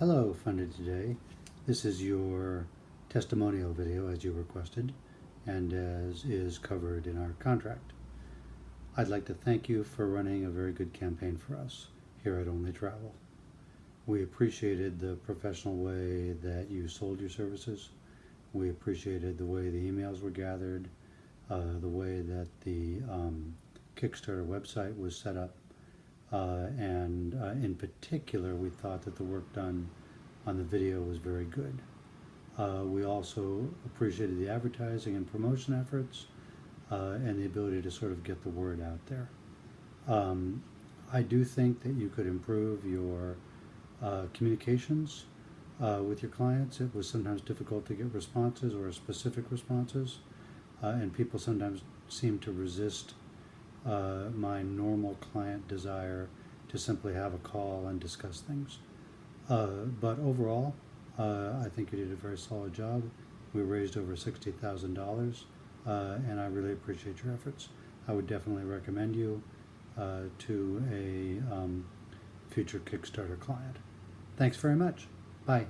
Hello, Funded Today. This is your testimonial video as you requested and as is covered in our contract. I'd like to thank you for running a very good campaign for us here at Only Travel. We appreciated the professional way that you sold your services. We appreciated the way the emails were gathered, the way that the Kickstarter website was set up, and in particular, we thought that the work done on the video was very good. We also appreciated the advertising and promotion efforts and the ability to sort of get the word out there. I do think that you could improve your communications with your clients. It was sometimes difficult to get responses or specific responses, and people sometimes seem to resist my normal client desire to simply have a call and discuss things. But overall, I think you did a very solid job. We raised over $60,000, and I really appreciate your efforts. I would definitely recommend you to a future Kickstarter client. Thanks very much. Bye.